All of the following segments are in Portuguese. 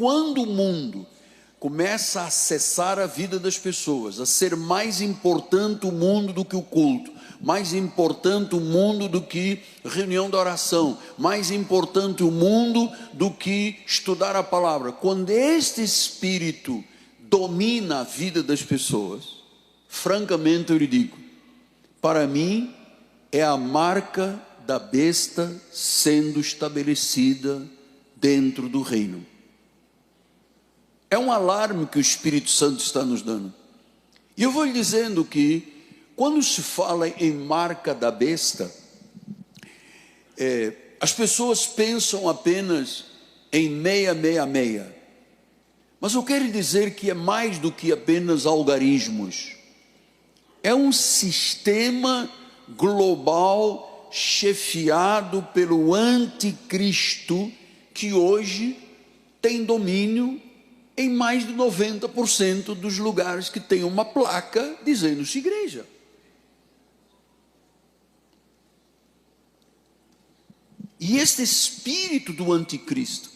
quando o mundo começa a acessar a vida das pessoas, a ser mais importante o mundo do que o culto, mais importante o mundo do que reunião de oração, mais importante o mundo do que estudar a palavra. Quando este espírito domina a vida das pessoas, francamente eu lhe digo, para mim é a marca da besta sendo estabelecida dentro do reino. É um alarme que o Espírito Santo está nos dando. E eu vou lhe dizendo que, quando se fala em marca da besta, as pessoas pensam apenas em 666. Mas eu quero dizer que é mais do que apenas algarismos. É um sistema global chefiado pelo anticristo que hoje tem domínio em mais de 90% dos lugares que tem uma placa dizendo-se igreja. E este espírito do anticristo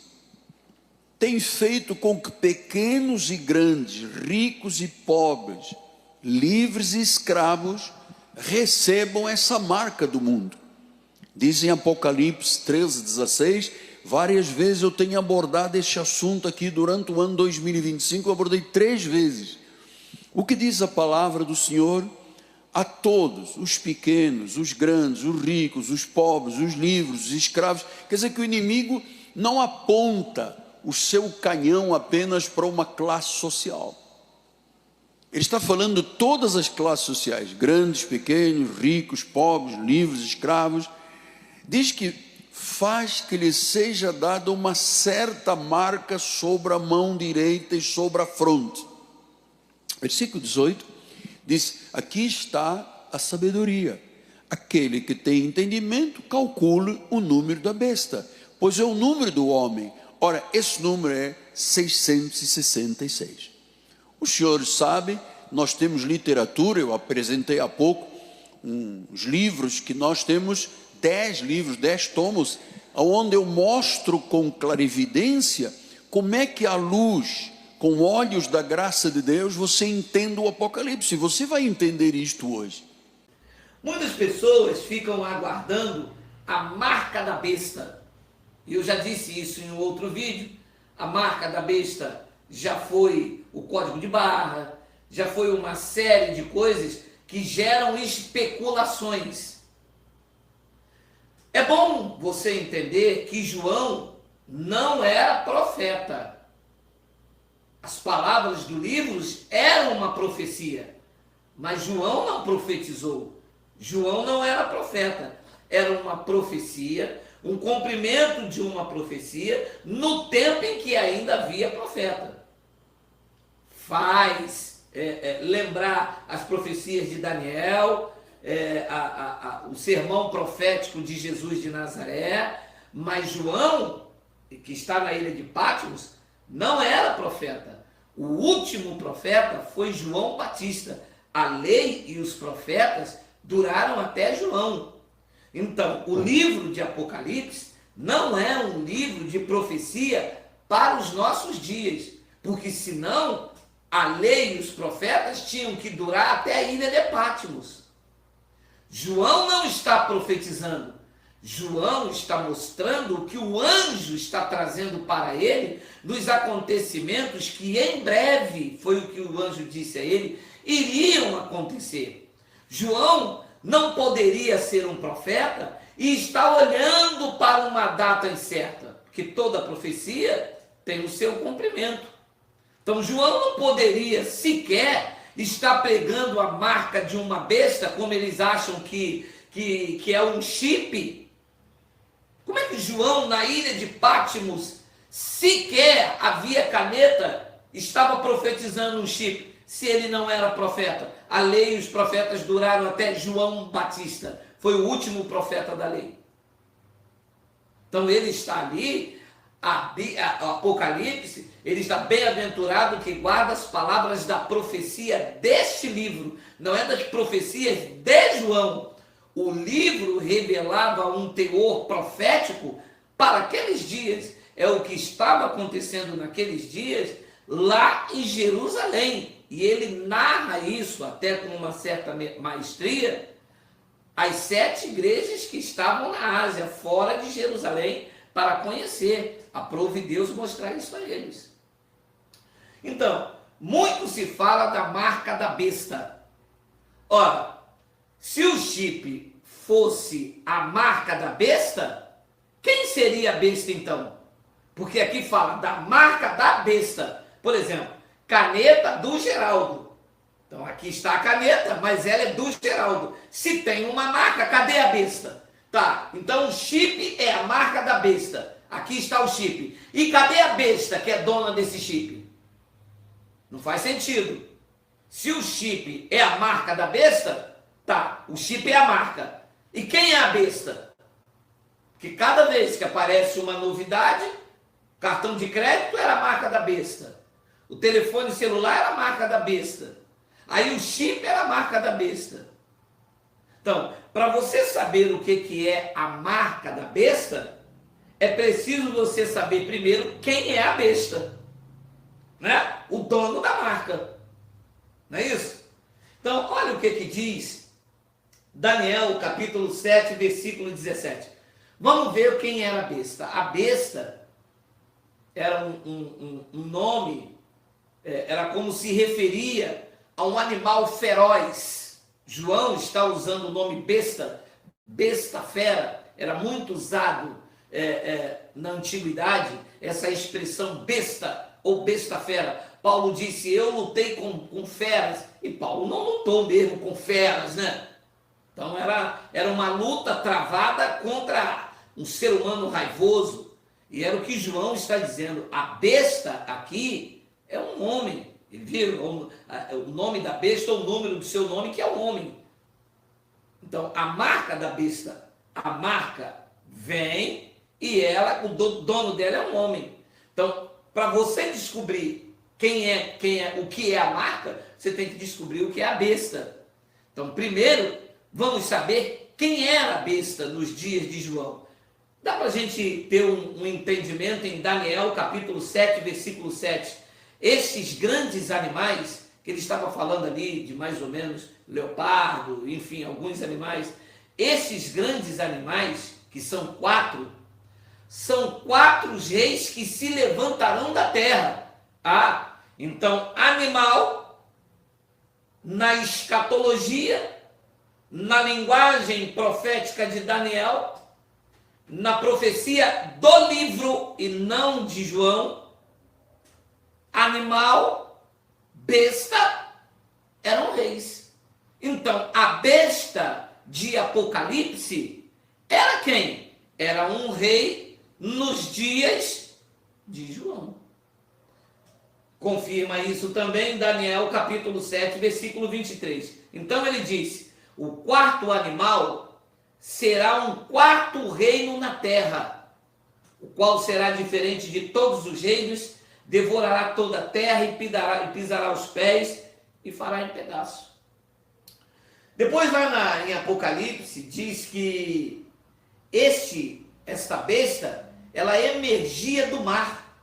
tem feito com que pequenos e grandes, ricos e pobres, livres e escravos, recebam essa marca do mundo. Diz em Apocalipse 13:16, várias vezes eu tenho abordado este assunto aqui durante o ano 2025, eu abordei 3 vezes. O que diz a palavra do Senhor? A todos, os pequenos, os grandes, os ricos, os pobres, os livres, os escravos. Quer dizer que o inimigo não aponta o seu canhão apenas para uma classe social. Ele está falando de todas as classes sociais, grandes, pequenos, ricos, pobres, livres, escravos. Diz que faz que lhe seja dada uma certa marca sobre a mão direita e sobre a fronte. Versículo 18 diz: aqui está a sabedoria. Aquele que tem entendimento, calcule o número da besta, pois é o número do homem. Ora, esse número é 666. Os senhores sabem, nós temos literatura, eu apresentei há pouco uns livros que nós temos, 10 livros, 10 tomos, onde eu mostro com clarividência como é que a luz, com olhos da graça de Deus, você entende o Apocalipse. Você vai entender isto hoje. Muitas pessoas ficam aguardando a marca da besta. E eu já disse isso em um outro vídeo. A marca da besta já foi o código de barra, já foi uma série de coisas que geram especulações. É bom você entender que João não era profeta. As palavras do livro eram uma profecia, mas João não profetizou. João não era profeta. Era uma profecia, um cumprimento de uma profecia no tempo em que ainda havia profeta. Faz lembrar as profecias de Daniel, o sermão profético de Jesus de Nazaré, mas João, que está na ilha de Patmos, não era profeta. O último profeta foi João Batista. A lei e os profetas duraram até João. Então, o livro de Apocalipse não é um livro de profecia para os nossos dias, porque senão a lei e os profetas tinham que durar até a ilha de Patmos. João não está profetizando. João está mostrando o que o anjo está trazendo para ele nos acontecimentos que em breve, foi o que o anjo disse a ele, iriam acontecer. João não poderia ser um profeta e está olhando para uma data incerta, porque toda profecia tem o seu cumprimento. Então João não poderia sequer estar pregando a marca de uma besta, como eles acham que é um chip. Como é que João, na ilha de Patmos, sequer havia caneta, estava profetizando um chip, se ele não era profeta? A lei e os profetas duraram até João Batista, foi o último profeta da lei. Então ele está ali, o Apocalipse, ele está bem-aventurado que guarda as palavras da profecia deste livro, não é das profecias de João. O livro revelava um teor profético para aqueles dias. é o que estava acontecendo naqueles dias lá em Jerusalém. E ele narra isso até com uma certa maestria, as 7 igrejas que estavam na Ásia, fora de Jerusalém, para conhecer, aprove Deus mostrar isso a eles. Então, muito se fala da marca da besta. Ora, se o chip fosse a marca da besta, quem seria a besta então? Porque aqui fala da marca da besta. Por exemplo, caneta do Geraldo. Então aqui está a caneta, mas ela é do Geraldo. Se tem uma marca, cadê a besta? Tá, então o chip é a marca da besta. Aqui está o chip. E cadê a besta que é dona desse chip? Não faz sentido. Se o chip é a marca da besta, tá, o chip é a marca. E quem é a besta? Que cada vez que aparece uma novidade, cartão de crédito era a marca da besta. O telefone celular era a marca da besta. Aí o chip era a marca da besta. Então, para você saber o que é a marca da besta, é preciso você saber primeiro quem é a besta, né? O dono da marca. Não é isso? Então, olha o que diz Daniel, capítulo 7, versículo 17. Vamos ver quem era a besta. A besta era um nome, era como se referia a um animal feroz. João está usando o nome besta, besta fera, era muito usado na antiguidade, essa expressão besta ou besta fera. Paulo disse, eu lutei com feras, e Paulo não lutou mesmo com feras, né? Então era uma luta travada contra um ser humano raivoso, e era o que João está dizendo. A besta aqui é um homem. Ele viu o nome da besta, o número do seu nome, que é o homem. Então, a marca da besta, a marca vem e ela, o dono dela é um homem. Então, para você descobrir o que é a marca, você tem que descobrir o que é a besta. Então, primeiro, vamos saber quem era a besta nos dias de João. Dá para a gente ter um entendimento em Daniel, capítulo 7, versículo 7. Esses grandes animais, que ele estava falando ali de mais ou menos leopardo, enfim, alguns animais, esses grandes animais, que são 4, são 4 reis que se levantarão da terra. Ah, então, animal, na escatologia, na linguagem profética de Daniel, na profecia do livro e não de João, animal, besta, eram reis. Então, a besta de Apocalipse era quem? Era um rei nos dias de João. Confirma isso também Daniel, capítulo 7, versículo 23. Então ele disse, o 4º animal será um 4º reino na terra, o qual será diferente de todos os reinos, devorará toda a terra e pisará os pés e fará em pedaços. Depois lá em Apocalipse diz que esta besta, ela emergia do mar.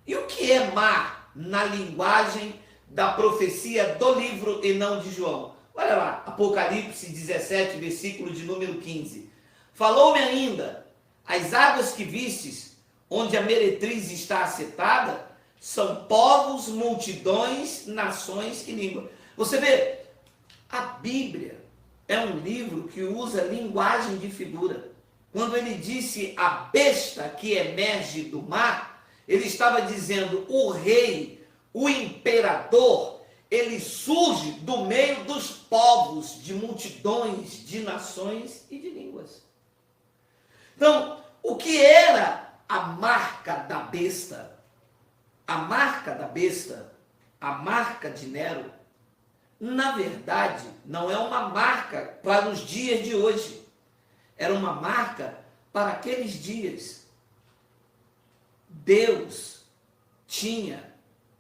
E o que é mar na linguagem da profecia do livro e não de João? Olha lá, Apocalipse 17, versículo de número 15. Falou-me ainda, as águas que vistes, onde a meretriz está assentada, são povos, multidões, nações e línguas. Você vê, a Bíblia é um livro que usa linguagem de figura. Quando ele disse a besta que emerge do mar, ele estava dizendo o rei, o imperador, ele surge do meio dos povos, de multidões, de nações e de línguas. Então, o que era a marca da besta? A marca da besta, a marca de Nero, na verdade, não é uma marca para os dias de hoje. Era uma marca para aqueles dias. Deus tinha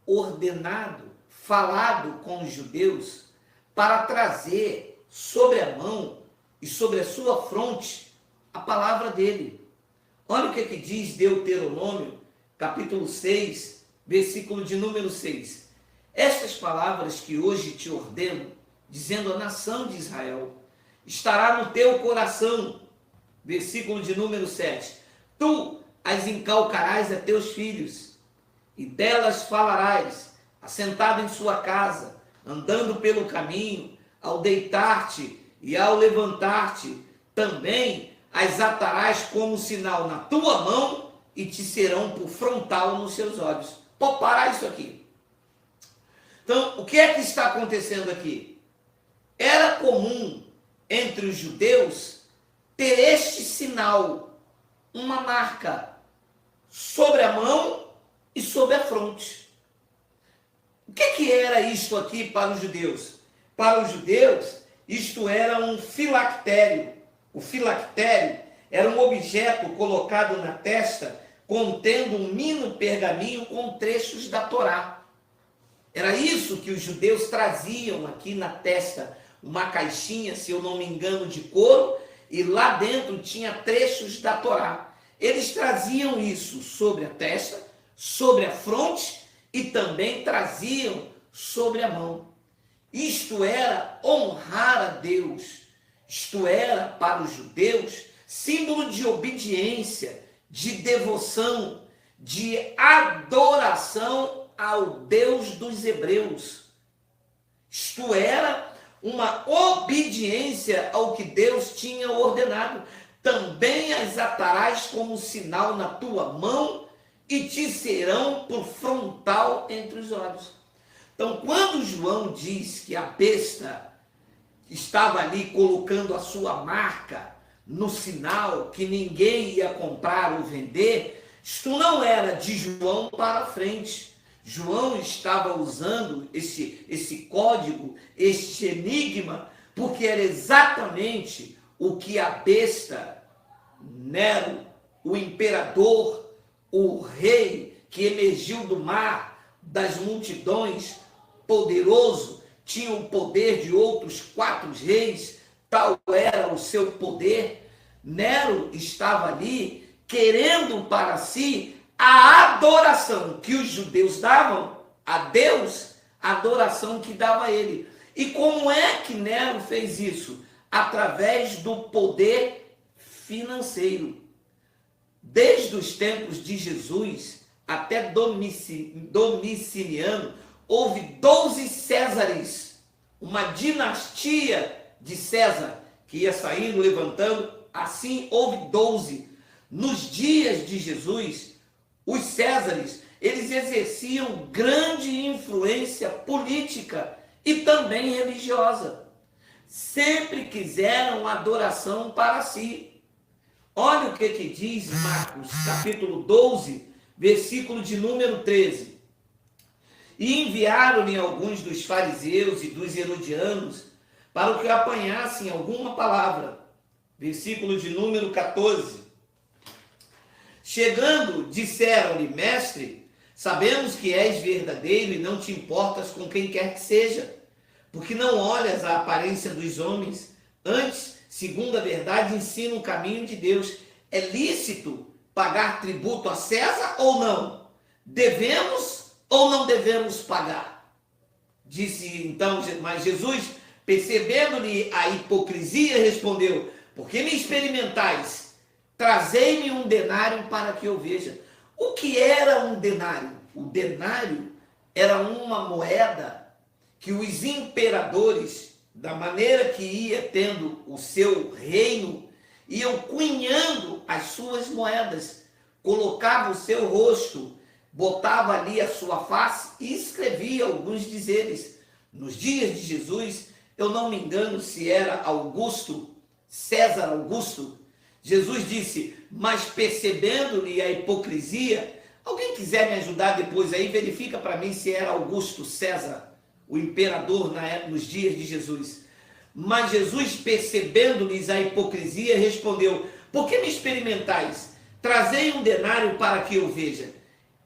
ordenado, falado com os judeus para trazer sobre a mão e sobre a sua fronte a palavra dele. Olha o que diz Deuteronômio, capítulo 6, versículo de número 6. Estas palavras que hoje te ordeno, dizendo a nação de Israel, estará no teu coração. Versículo de número 7. Tu as encalcarás a teus filhos, e delas falarás, assentado em sua casa, andando pelo caminho, ao deitar-te e ao levantar-te, também as atarás como sinal na tua mão e te serão por frontal nos seus olhos. Pode parar isso aqui. Então, o que é que está acontecendo aqui? Era comum entre os judeus ter este sinal, uma marca, sobre a mão e sobre a fronte. O que era isto aqui para os judeus? Para os judeus, isto era um filactério. O filactério era um objeto colocado na testa, contendo um mino pergaminho com trechos da Torá. Era isso que os judeus traziam aqui na testa, uma caixinha, se eu não me engano, de couro, e lá dentro tinha trechos da Torá. Eles traziam isso sobre a testa, sobre a fronte e também traziam sobre a mão. Isto era honrar a Deus. Isto era, para os judeus, símbolo de obediência, de devoção, de adoração ao Deus dos hebreus. Isto era uma obediência ao que Deus tinha ordenado. Também as atarás como sinal na tua mão e te serão por frontal entre os olhos. Então, quando João diz que a besta estava ali colocando a sua marca no sinal, que ninguém ia comprar ou vender, isto não era de João para frente. João estava usando esse código, este enigma, porque era exatamente o que a besta, Nero, o imperador, o rei que emergiu do mar, das multidões, poderoso, tinha o poder de outros 4 reis, tal era o seu poder. Nero estava ali querendo para si a adoração que os judeus davam a Deus, a adoração que dava a ele. E como é que Nero fez isso? Através do poder financeiro. Desde os tempos de Jesus até Domiciano, houve 12 Césares, uma dinastia de César, que ia saindo, levantando, assim houve 12. Nos dias de Jesus, os Césares, eles exerciam grande influência política e também religiosa. Sempre quiseram adoração para si. Olha o que diz Marcos, capítulo 12, versículo de número 13. E enviaram-lhe alguns dos fariseus e dos herodianos para que apanhassem alguma palavra. Versículo de número 14. Chegando, disseram-lhe: Mestre, sabemos que és verdadeiro e não te importas com quem quer que seja, porque não olhas a aparência dos homens, antes, segundo a verdade, ensina o caminho de Deus. É lícito pagar tributo a César ou não? Devemos ou não devemos pagar? Disse então, mas Jesus, percebendo-lhe a hipocrisia, respondeu: por que me experimentais? Trazei-me um denário para que eu veja. O que era um denário? O denário era uma moeda que os imperadores, da maneira que ia tendo o seu reino, iam cunhando as suas moedas, colocava o seu rosto, botava ali a sua face e escrevia alguns dizeres. Nos dias de Jesus, eu não me engano se era Augusto, César Augusto, Jesus disse: mas percebendo-lhe a hipocrisia, alguém quiser me ajudar depois aí, verifica para mim se era Augusto César, o imperador nos dias de Jesus. Mas Jesus, percebendo-lhes a hipocrisia, respondeu: por que me experimentais? Trazei um denário para que eu veja.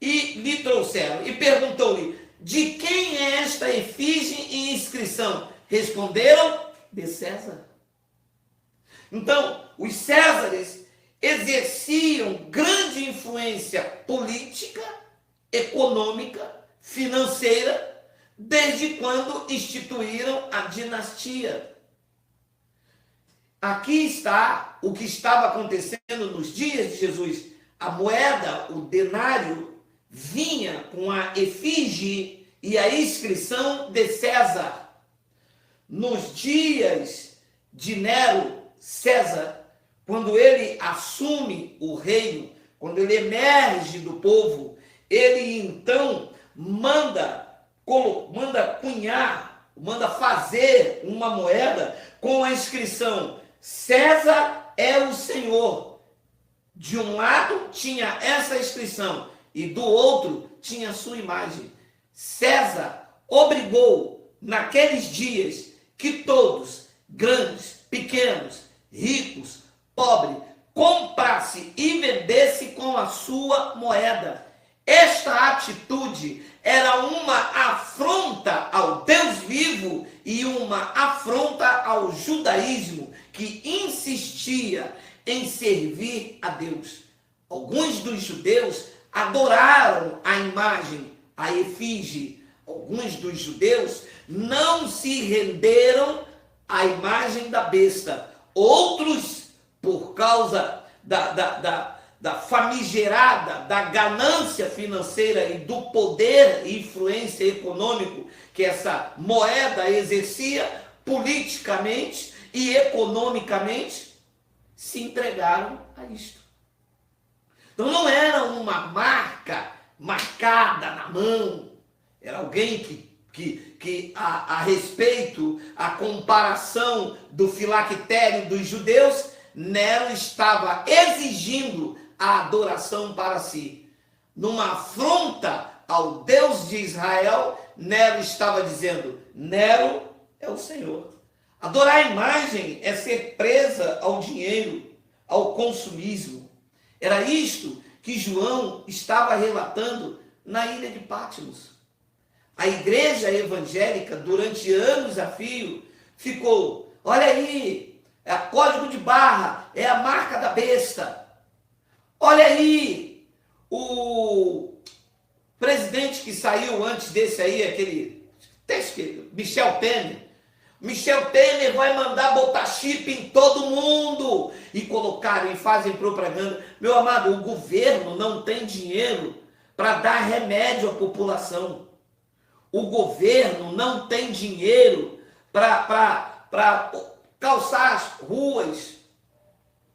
E lhe trouxeram, e perguntou-lhe: de quem é esta efígie e inscrição? Responderam: de César. Então, os Césares, exerciam grande influência política, econômica, financeira, desde quando instituíram a dinastia. Aqui está o que estava acontecendo nos dias de Jesus. A moeda, o denário, vinha com a efígie e a inscrição de César. Nos dias de Nero, César, quando ele assume o reino, quando ele emerge do povo, ele então manda cunhar, manda fazer uma moeda com a inscrição César é o Senhor. De um lado tinha essa inscrição e do outro tinha a sua imagem. César obrigou naqueles dias que todos, grandes, pequenos, ricos, pobres, comprasse e vendesse com a sua moeda. Esta atitude era uma afronta ao Deus vivo e uma afronta ao judaísmo que insistia em servir a Deus. Alguns dos judeus adoraram a imagem, a efígie. Alguns dos judeus não se renderam à imagem da besta. Outros, por causa da famigerada, da ganância financeira e do poder e influência econômico que essa moeda exercia politicamente e economicamente, se entregaram a isto. Então não era uma marca marcada na mão, era alguém que a respeito, a comparação do filactério dos judeus, Nero estava exigindo a adoração para si. Numa afronta ao Deus de Israel, Nero estava dizendo, Nero é o Senhor. Adorar a imagem é ser presa ao dinheiro, ao consumismo. Era isto que João estava relatando na ilha de Patmos. A igreja evangélica, durante anos a fio, ficou, olha aí, é código de barra, é a marca da besta. Olha aí, o presidente que saiu antes desse aí, aquele Michel Temer. Michel Temer vai mandar botar chip em todo mundo e colocarem e fazem propaganda. Meu amado, o governo não tem dinheiro para dar remédio à população. O governo não tem dinheiro para calçar as ruas.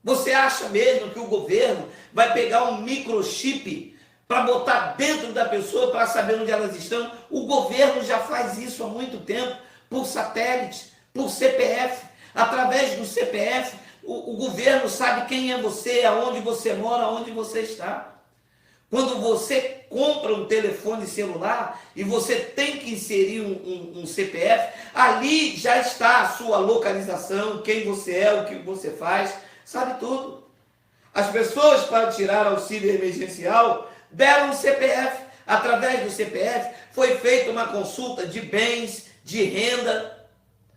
Você acha mesmo que o governo vai pegar um microchip para botar dentro da pessoa para saber onde elas estão? O governo já faz isso há muito tempo, por satélite, por CPF. Através do CPF, o governo sabe quem é você, aonde você mora, aonde você está. Quando você compra um telefone celular e você tem que inserir um CPF, ali já está a sua localização, quem você é, o que você faz, sabe tudo. As pessoas, para tirar auxílio emergencial, deram um CPF. Através do CPF foi feita uma consulta de bens, de renda.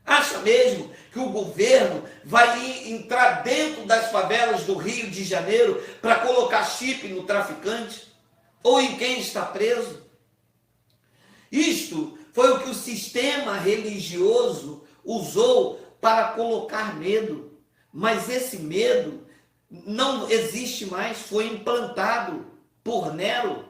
Acha mesmo que o governo vai entrar dentro das favelas do Rio de Janeiro para colocar chip no traficante? Ou em quem está preso? Isto foi o que o sistema religioso usou para colocar medo. Mas esse medo não existe mais, foi implantado por Nero,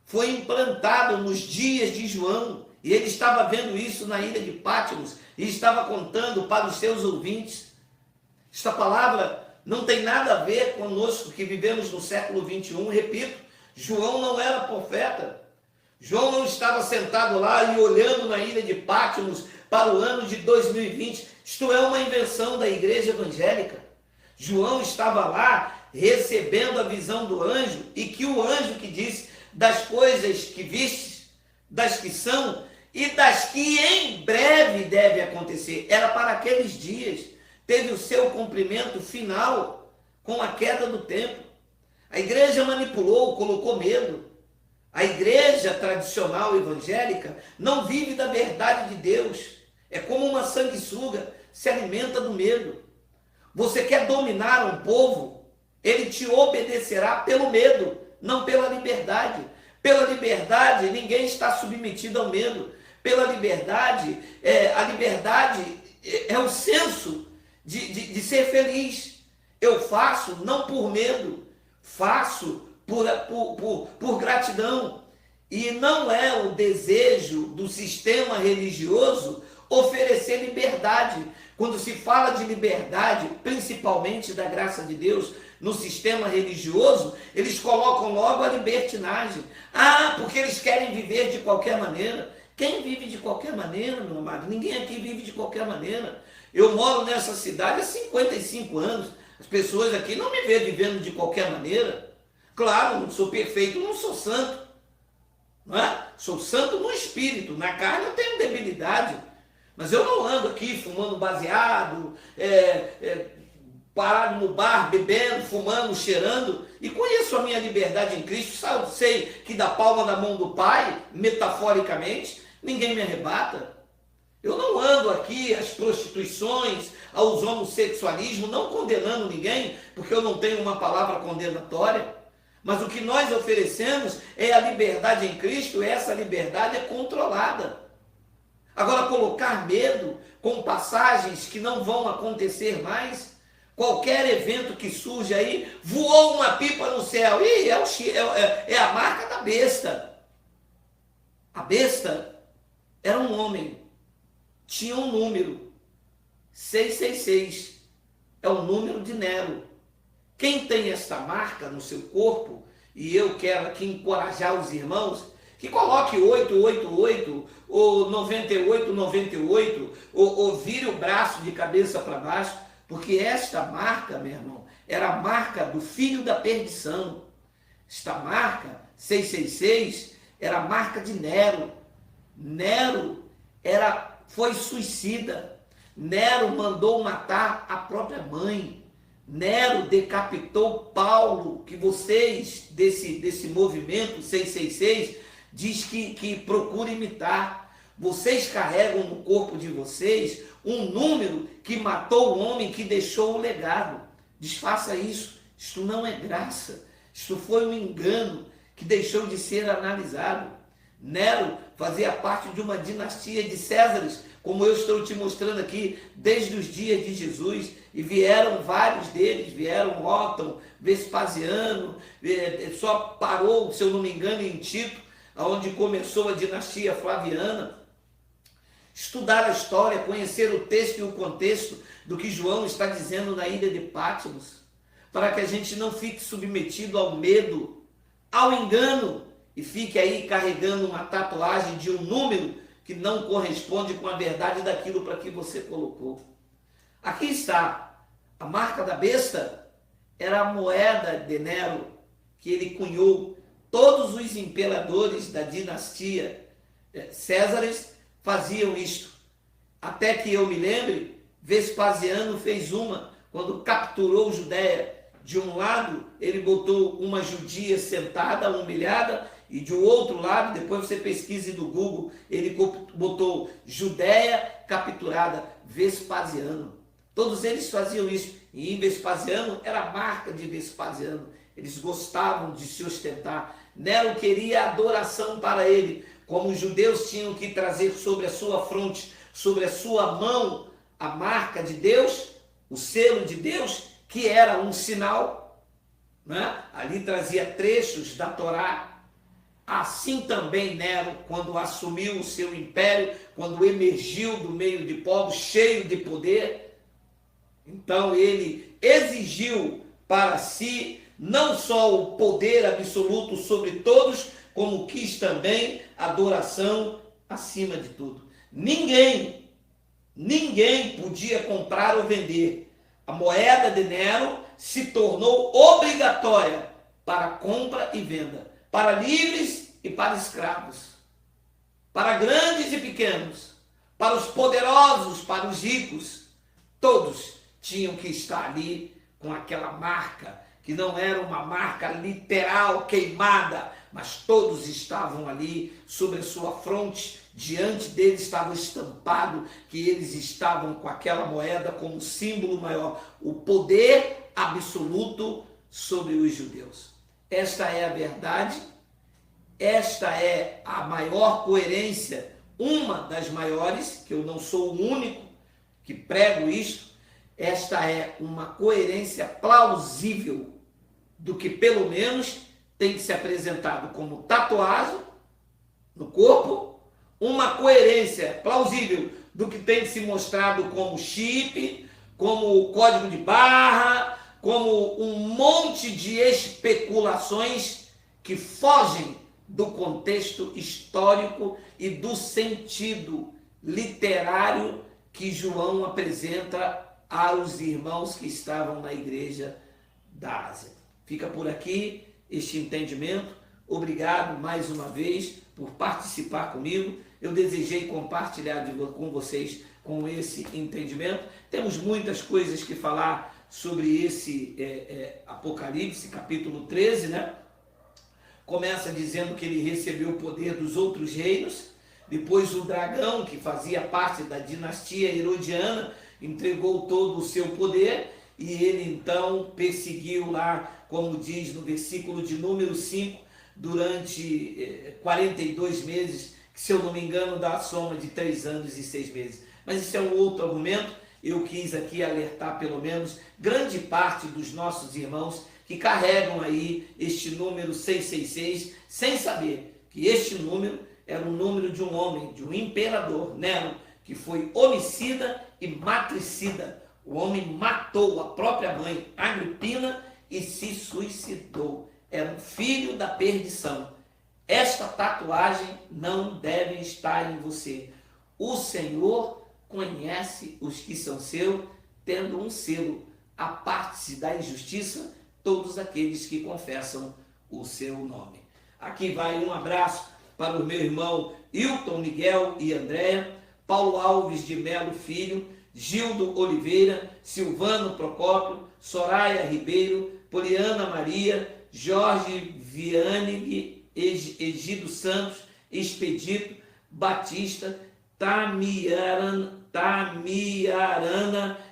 foi implantado nos dias de João, e ele estava vendo isso na ilha de Patmos, e estava contando para os seus ouvintes. Esta palavra não tem nada a ver conosco que vivemos no século 21, repito, João não era profeta, João não estava sentado lá e olhando na ilha de Patmos para o ano de 2020, isto é uma invenção da igreja evangélica. João estava lá recebendo a visão do anjo, e que o anjo que disse das coisas que vistes, das que são e das que em breve deve acontecer. Era para aqueles dias, teve o seu cumprimento final com a queda do templo. A igreja manipulou, colocou medo. A igreja tradicional evangélica não vive da verdade de Deus. É como uma sanguessuga, se alimenta do medo. Você quer dominar um povo? Ele te obedecerá pelo medo, não pela liberdade. Pela liberdade, ninguém está submetido ao medo. Pela liberdade, a liberdade é o senso de ser feliz. Eu faço não por medo, faço por gratidão. E não é o desejo do sistema religioso oferecer liberdade. Quando se fala de liberdade, principalmente da graça de Deus, no sistema religioso, eles colocam logo a libertinagem. Ah, porque eles querem viver de qualquer maneira. Quem vive de qualquer maneira, meu amado? Ninguém aqui vive de qualquer maneira. Eu moro nessa cidade há 55 anos. As pessoas aqui não me veem vivendo de qualquer maneira. Claro, não sou perfeito, não sou santo. Não é? Sou santo no espírito, na carne eu tenho debilidade. Mas eu não ando aqui fumando baseado, parado no bar, bebendo, fumando, cheirando, e conheço a minha liberdade em Cristo, sei que da palma da mão do Pai, metaforicamente, ninguém me arrebata. Eu não ando aqui às prostituições, aos homossexualismos, não condenando ninguém, porque eu não tenho uma palavra condenatória, mas o que nós oferecemos é a liberdade em Cristo, e essa liberdade é controlada. Agora, colocar medo com passagens que não vão acontecer mais, qualquer evento que surge aí, voou uma pipa no céu, e é a marca da besta. A besta era um homem, tinha um número, 666, é o número de Nero. Quem tem esta marca no seu corpo, e eu quero aqui encorajar os irmãos, que coloque 888, ou 9898, ou vire o braço de cabeça para baixo, porque esta marca, meu irmão, era a marca do filho da perdição. Esta marca, 666, era a marca de Nero. Nero foi suicida. Nero mandou matar a própria mãe. Nero decapitou Paulo, que vocês, desse movimento 666, diz que procura imitar. Vocês carregam no corpo de vocês um número que matou o homem que deixou o legado. Desfaça isso. Isto não é graça. Isto foi um engano que deixou de ser analisado. Nero fazia parte de uma dinastia de Césares, como eu estou te mostrando aqui, desde os dias de Jesus, e vieram vários deles, vieram Otton, Vespasiano, só parou, se eu não me engano, em Tito, onde começou a dinastia Flaviana. Estudar a história, conhecer o texto e o contexto do que João está dizendo na ilha de Patmos, para que a gente não fique submetido ao medo, ao engano, e fique aí carregando uma tatuagem de um número que não corresponde com a verdade daquilo para que você colocou. Aqui está, a marca da besta era a moeda de Nero, que ele cunhou. Todos os imperadores da dinastia Césares faziam isto. Até que eu me lembre, Vespasiano fez uma, quando capturou Judéia. De um lado, ele botou uma judia sentada, humilhada, e de outro lado, depois você pesquise no Google, ele botou Judéia capturada, Vespasiano. Todos eles faziam isso. E em Vespasiano era a marca de Vespasiano. Eles gostavam de se ostentar. Nero queria adoração para ele, como os judeus tinham que trazer sobre a sua fronte, sobre a sua mão, a marca de Deus, o selo de Deus, que era um sinal, né? Ali trazia trechos da Torá. Assim também Nero, quando assumiu o seu império, quando emergiu do meio de povos, cheio de poder, então ele exigiu para si não só o poder absoluto sobre todos, como quis também adoração acima de tudo. Ninguém podia comprar ou vender. A moeda de Nero se tornou obrigatória para compra e venda, para livres e para escravos, para grandes e pequenos, para os poderosos, para os ricos. Todos tinham que estar ali com aquela marca, que não era uma marca literal queimada, mas todos estavam ali sobre a sua fronte, diante deles estava estampado que eles estavam com aquela moeda como símbolo maior, o poder absoluto sobre os judeus. Esta é a verdade, esta é a maior coerência, uma das maiores, que eu não sou o único que prego isto, esta é uma coerência plausível do que pelo menos tem que ser apresentado como tatuagem no corpo, uma coerência plausível do que tem que se mostrado como chip, como código de barra, como um monte de especulações que fogem do contexto histórico e do sentido literário que João apresenta aos irmãos que estavam na igreja da Ásia. Fica por aqui este entendimento. Obrigado mais uma vez por participar comigo. Eu desejei compartilhar com vocês com esse entendimento. Temos muitas coisas que falar sobre esse Apocalipse, capítulo 13, né? Começa dizendo que ele recebeu o poder dos outros reinos. Depois o dragão, que fazia parte da dinastia herodiana, entregou todo o seu poder e ele então perseguiu lá, como diz no versículo de número 5, durante 42 meses, que se eu não me engano dá a soma de 3 anos e 6 meses. Mas isso é um outro argumento. Eu quis aqui alertar pelo menos grande parte dos nossos irmãos que carregam aí este número 666, sem saber que este número era o número de um homem, de um imperador, Nero, que foi homicida e matricida. O homem matou a própria mãe, Agripina, e se suicidou. Era um filho da perdição. Esta tatuagem não deve estar em você. O Senhor conhece os que são seus, tendo um selo. Aparte-se da injustiça todos aqueles que confessam o seu nome. Aqui vai um abraço para o meu irmão Hilton Miguel e Andréa, Paulo Alves de Melo Filho, Gildo Oliveira, Silvano Procópio, Soraya Ribeiro, Poliana Maria, Jorge Vianney, Egido Santos, Expedito, Batista, Tamiarana,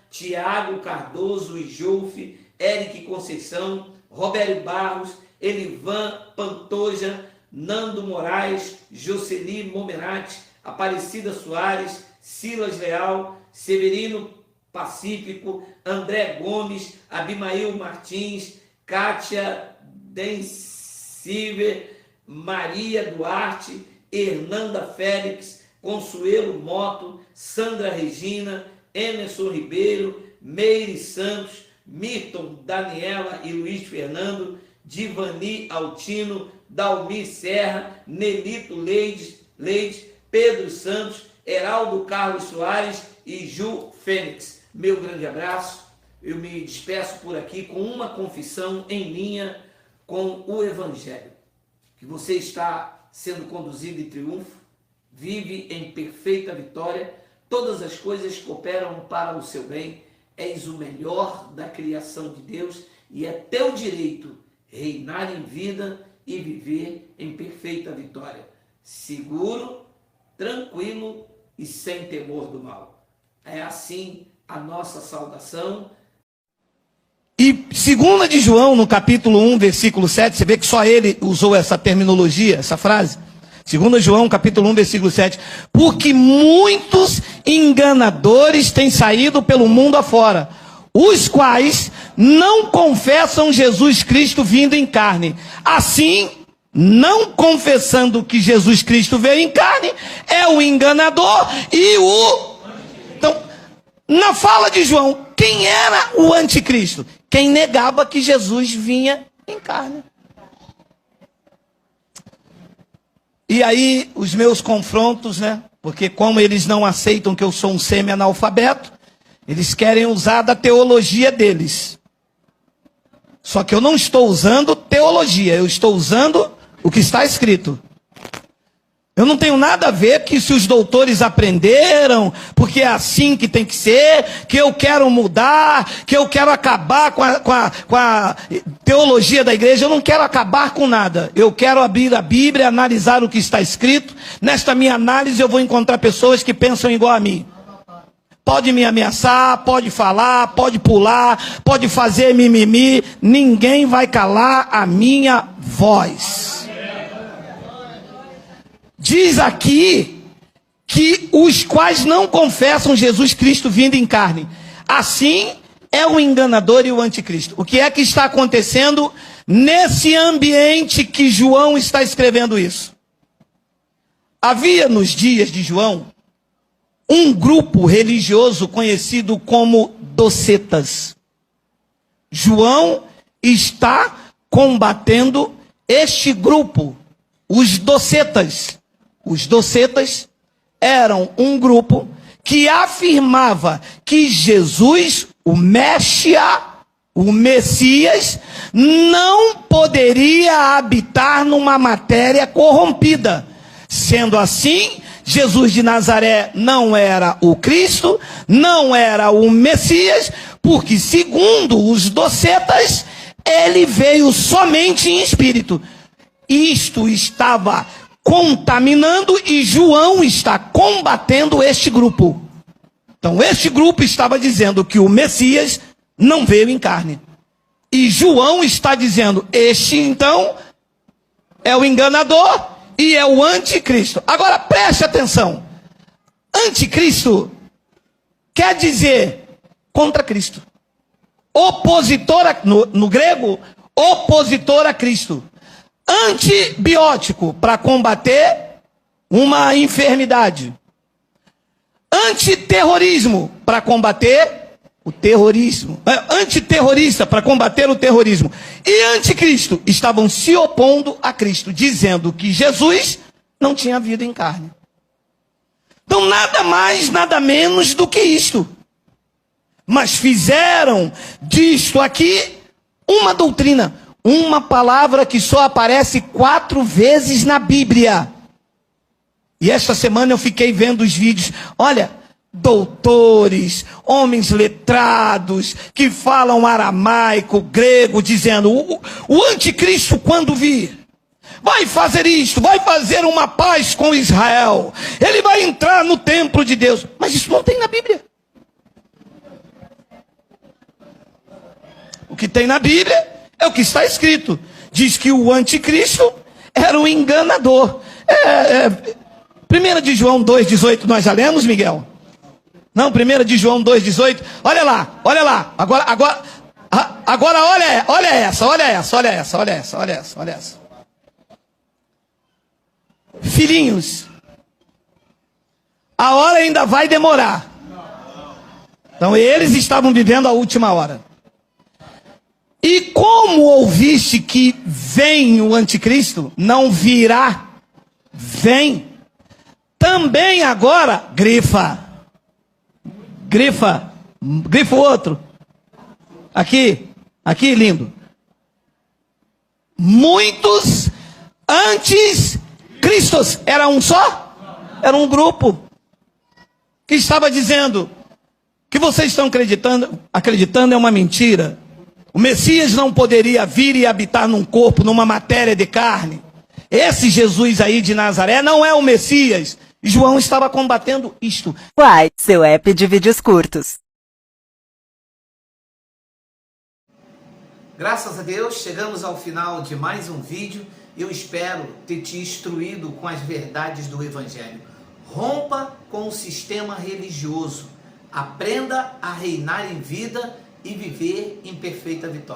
Tiago Cardoso e Jolfe, Eric Conceição, Roberto Barros, Elivan Pantoja, Nando Moraes, Jocely Momerati, Aparecida Soares, Silas Leal, Severino Pacífico, André Gomes, Abimael Martins, Kátia Densiver, Maria Duarte, Hernanda Félix, Consuelo Moto, Sandra Regina, Emerson Ribeiro, Meire Santos, Milton, Daniela e Luiz Fernando, Divani Altino, Dalmir Serra, Nelito Leide, Pedro Santos, Heraldo Carlos Soares e Ju Fênix. Meu grande abraço. Eu me despeço por aqui com uma confissão em linha com o Evangelho. Que você está sendo conduzido em triunfo, vive em perfeita vitória, todas as coisas cooperam para o seu bem, és o melhor da criação de Deus e é teu direito reinar em vida e viver em perfeita vitória, seguro, tranquilo e sem temor do mal. É assim a nossa saudação. E 2 de João, no capítulo 1, versículo 7, você vê que só ele usou essa terminologia, essa frase. 2 João, capítulo 1, versículo 7. Porque muitos enganadores têm saído pelo mundo afora, os quais não confessam Jesus Cristo vindo em carne. Assim, não confessando que Jesus Cristo veio em carne, é o enganador e o... Então, na fala de João, quem era o anticristo? Quem negava que Jesus vinha em carne. E aí, os meus confrontos, né? Porque como eles não aceitam que eu sou um semi-analfabeto, eles querem usar da teologia deles. Só que eu não estou usando teologia, eu estou usando o que está escrito. Eu não tenho nada a ver que se os doutores aprenderam, porque é assim que tem que ser, que eu quero mudar, que eu quero acabar com a teologia da igreja. Eu não quero acabar com nada. Eu quero abrir a Bíblia, analisar o que está escrito. Nesta minha análise eu vou encontrar pessoas que pensam igual a mim. pode me ameaçar, pode falar, pode pular, pode fazer mimimi, ninguém vai calar a minha voz. Diz aqui que os quais não confessam Jesus Cristo vindo em carne. Assim é o enganador e o anticristo. O que é que está acontecendo nesse ambiente que João está escrevendo isso? Havia nos dias de João um grupo religioso conhecido como docetas. João está combatendo este grupo, os docetas. Os docetas eram um grupo que afirmava que Jesus, o Messias, não poderia habitar numa matéria corrompida. Sendo assim, Jesus de Nazaré não era o Cristo, não era o Messias, porque segundo os docetas, ele veio somente em espírito. Isto estava contaminando e João está combatendo este grupo. Então este grupo estava dizendo que o Messias não veio em carne. E João está dizendo, este então é o enganador e é o anticristo. Agora preste atenção. Anticristo quer dizer contra Cristo. Opositor, no grego, opositor a Cristo. Antibiótico, para combater uma enfermidade. Antiterrorismo, para combater o terrorismo. Antiterrorista, para combater o terrorismo. E anticristo, estavam se opondo a Cristo, dizendo que Jesus não tinha vindo em carne. Então nada mais, nada menos do que isto. Mas fizeram disto aqui uma doutrina, uma palavra que só aparece 4 vezes na Bíblia. E esta semana eu fiquei vendo os vídeos. Olha, doutores, homens letrados, que falam aramaico, grego, dizendo, o anticristo quando vir, vai fazer isto, vai fazer uma paz com Israel. Ele vai entrar no templo de Deus. Mas isso não tem na Bíblia. O que tem na Bíblia é o que está escrito. Diz que o anticristo era um enganador. 1 de João 2,18 nós já lemos, Miguel? Não, 1 de João 2,18. Olha lá, olha lá. Agora olha essa. Filhinhos, a hora ainda vai demorar. Então eles estavam vivendo a última hora. E como ouviste que vem o anticristo, não virá, vem. Também agora, grifa o outro. Aqui, lindo. Muitos anticristos. Era um só? Era um grupo que estava dizendo que vocês estão acreditando é uma mentira. O Messias não poderia vir e habitar num corpo, numa matéria de carne. Esse Jesus aí de Nazaré não é o Messias. João estava combatendo isto. Uai, seu app de vídeos curtos. Graças a Deus, chegamos ao final de mais um vídeo. Eu espero ter te instruído com as verdades do Evangelho. Rompa com o sistema religioso. Aprenda a reinar em vida e viver em perfeita vitória.